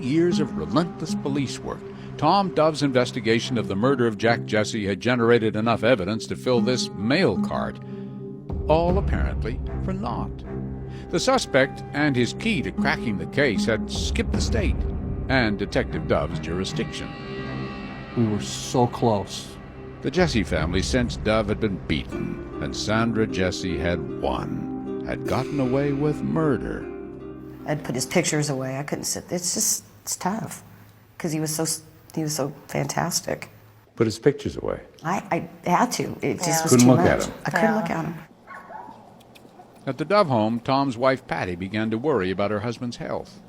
years of relentless police work, Tom Dove's investigation of the murder of Jack Jesse had generated enough evidence to fill this mail cart, all apparently for naught. The suspect and his key to cracking the case had skipped the state and Detective Dove's jurisdiction. We were so close. The Jesse family sensed Dove had been beaten, and Sandra Jesse had won, had gotten away with murder. I'd put his pictures away. I couldn't sit. It's tough, because he was so fantastic. Put his pictures away. I had to. It just was Couldn't too look much. at him. I couldn't look at him. At the Dove home, Tom's wife Patty began to worry about her husband's health.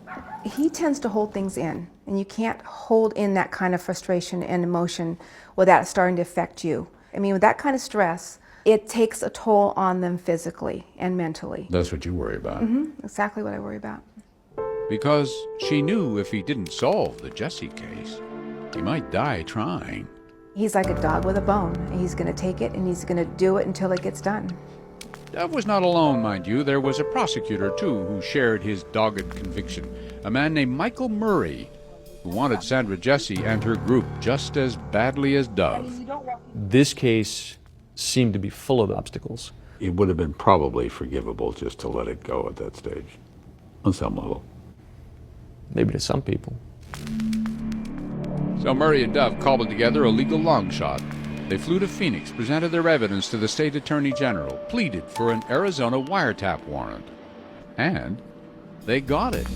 He tends to hold things in, and you can't hold in that kind of frustration and emotion without starting to affect you. I mean, with that kind of stress, it takes a toll on them physically and mentally. That's what you worry about. Exactly what I worry about. Because she knew if he didn't solve the Jesse case, he might die trying. He's like a dog with a bone. He's going to take it, and he's going to do it until it gets done. Dove was not alone, mind you. There was a prosecutor, too, who shared his dogged conviction. A man named Michael Murray, who wanted Sandra Jesse and her group just as badly as Dove. This case seemed to be full of obstacles. It would have been probably forgivable just to let it go at that stage, on some level. Maybe to some people. So Murray and Dove cobbled together a legal long shot. They flew to Phoenix, presented their evidence to the state attorney general, pleaded for an Arizona wiretap warrant. And they got it.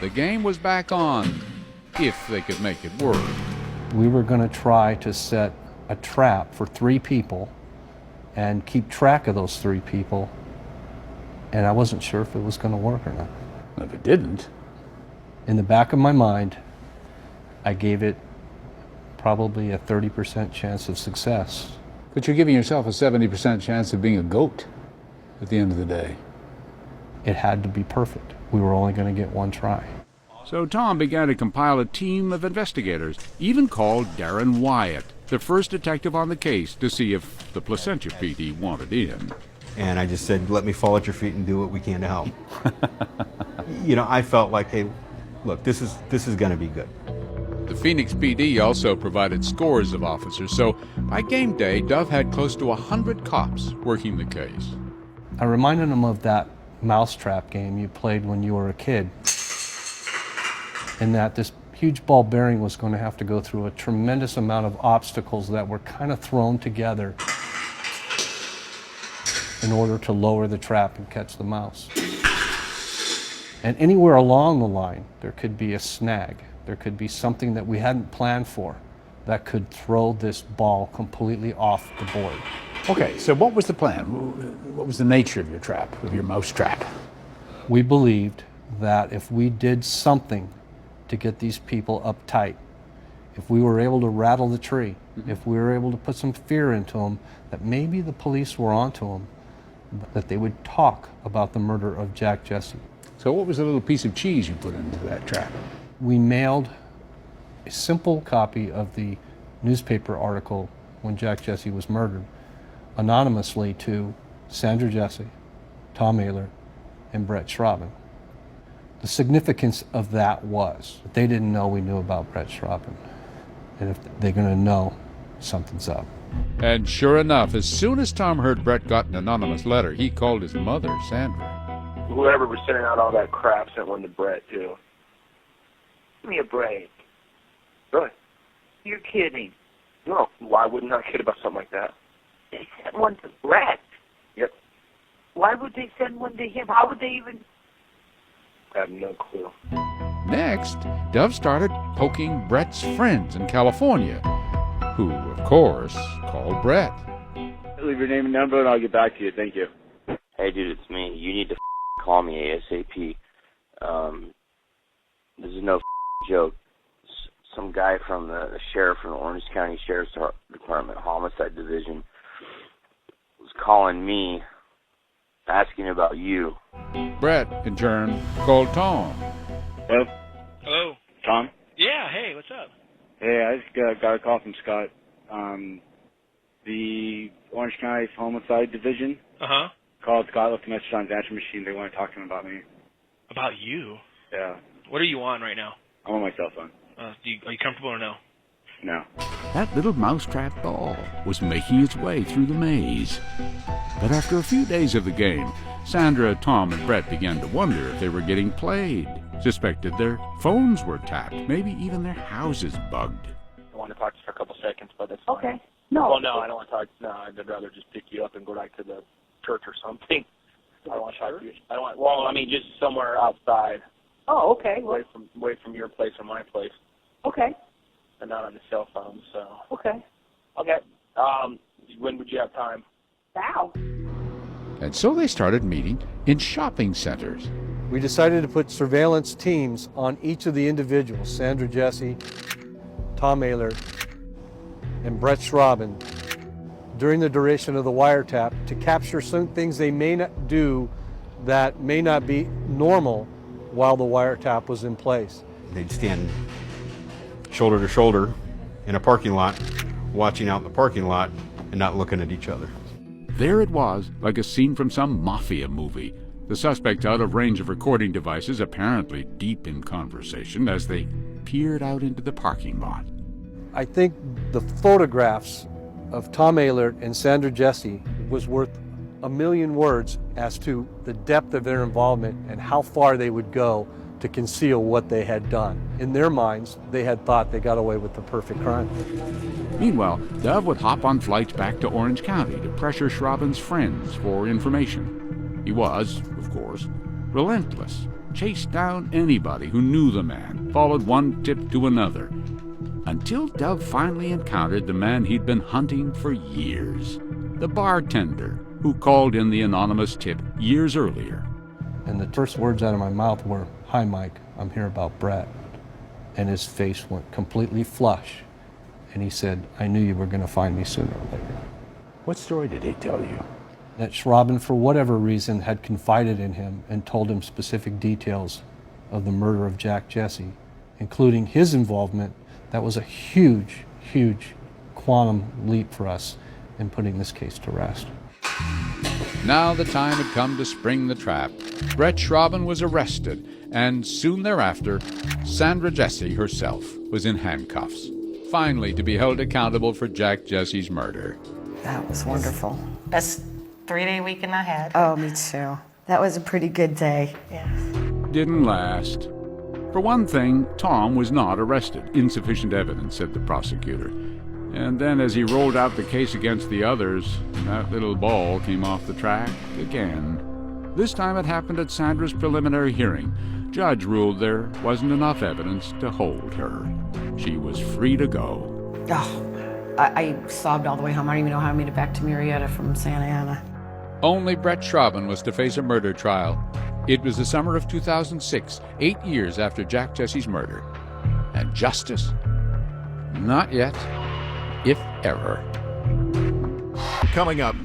The game was back on, if they could make it work. We were going to try to set a trap for 3 people and keep track of those 3 people, and I wasn't sure if it was going to work or not. If it didn't, In the back of my mind, I gave it probably a 30% chance of success. but you're giving yourself a 70% chance of being a goat at the end of the day. It had to be perfect. We were only going to get 1 try. So Tom began to compile a team of investigators, even called Darren Wyatt, the first detective on the case, to see if the Placentia PD wanted in. And I just said, let me fall at your feet and do what we can to help. I felt like, hey, look, this is going to be good. The Phoenix PD also provided scores of officers, so by game day, Dove had close to 100 cops working the case. I reminded him of that mousetrap game you played when you were a kid, in that this huge ball bearing was going to have to go through a tremendous amount of obstacles that were kind of thrown together in order to lower the trap and catch the mouse. And anywhere along the line, there could be a snag. There could be something that we hadn't planned for that could throw this ball completely off the board. Okay, so what was the plan? What was the nature of your trap, of your mouse trap? We believed that if we did something to get these people uptight, if we were able to rattle the tree, if we were able to put some fear into them, that maybe the police were onto them, that they would talk about the murder of Jack Jesse. So what was the little piece of cheese you put into that trap? We mailed a simple copy of the newspaper article when Jack Jesse was murdered anonymously to Sandra Jesse, Tom Ehlert, and Brett Schraben. The significance of that was that they didn't know we knew about Brett Schraben. And if they're going to know, something's up. And sure enough, as soon as Tom heard Brett got an anonymous letter, he called his mother, Sandra. Whoever was sending out all that crap sent one to Brett, too. Give me a break. Really? You're kidding. No, why wouldn't I kid about something like that? They sent one to Brett. Yep. Why would they send one to him? How would they even... I have no clue. Next, Dove started poking Brett's friends in California, who, of course, called Brett. Leave your name and number and I'll get back to you. Thank you. Hey, dude, it's me. You need to call me ASAP. This is no joke. Some guy from the sheriff from the Orange County Sheriff's Department Homicide Division was calling me, asking about you. Brett, in turn, called Tom. Hello? Hello? Tom? Yeah, hey, what's up? Hey, I just got a call from Scott. The Orange County Homicide Division Uh-huh. called Scott, left a message on his answer machine. They want to talk to him about me. About you? Yeah. What are you on right now? I'm on my cell phone. Are you comfortable or no? No. That little mousetrap ball was making its way through the maze. But after a few days of the game, Sandra, Tom, and Brett began to wonder if they were getting played, suspected their phones were tapped, maybe even their houses bugged. I want to talk to you for a couple seconds, but that's fine. Okay. No. Well, no, I don't want to talk. No, I'd rather just pick you up and go back to the church or something. I don't want to talk to you. I don't want. Well, I mean, just somewhere outside, Oh, okay. away from your place or my place, Okay. and not on the cell phone. So. Okay. Okay. When would you have time? Now. And so they started meeting in shopping centers. We decided to put surveillance teams on each of the individuals, Sandra Jesse, Tom Ehlert, and Brett Schraben, during the duration of the wiretap to capture some things they may not do that may not be normal while the wiretap was in place. They'd stand shoulder to shoulder in a parking lot, watching out in the parking lot and not looking at each other. There it was, like a scene from some mafia movie. The suspect out of range of recording devices, apparently deep in conversation, as they peered out into the parking lot. I think the photographs of Tom Ehlert and Sandra Jesse was worth a million words as to the depth of their involvement and how far they would go to conceal what they had done. In their minds, they had thought they got away with the perfect crime. Meanwhile, Dove would hop on flights back to Orange County to pressure Schraben's friends for information. He was, of course, relentless, chased down anybody who knew the man, followed one tip to another, until Dove finally encountered the man he'd been hunting for years, the bartender who called in the anonymous tip years earlier. And the first words out of my mouth were, "Hi, Mike, I'm here about Brett." And his face went completely flush. And he said, "I knew you were going to find me sooner or later." What story did he tell you? That Schraben, for whatever reason, had confided in him and told him specific details of the murder of Jack Jesse, including his involvement. That was a huge, huge quantum leap for us in putting this case to rest. Now the time had come to spring the trap. Brett Schraben was arrested, and soon thereafter, Sandra Jesse herself was in handcuffs, finally to be held accountable for Jack Jesse's murder. That was wonderful. Best 3-day weekend I had. Oh, me too. That was a pretty good day. Yeah. Didn't last. For one thing, Tom was not arrested. Insufficient evidence, said the prosecutor. And then as he rolled out the case against the others, that little ball came off the track again. This time it happened at Sandra's preliminary hearing. Judge ruled there wasn't enough evidence to hold her. She was free to go. Oh, I sobbed all the way home. I don't even know how I made it back to Murrieta from Santa Ana. Only Brett Schraben was to face a murder trial. It was the summer of 2006, 8 years after Jack Jesse's murder. And justice? Not yet, if ever. Coming up,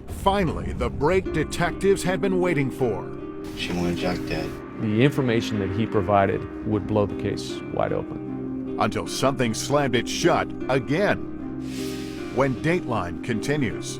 finally, the break detectives had been waiting for. She wanted Jack dead. The information that he provided would blow the case wide open. Until something slammed it shut again. When Dateline continues.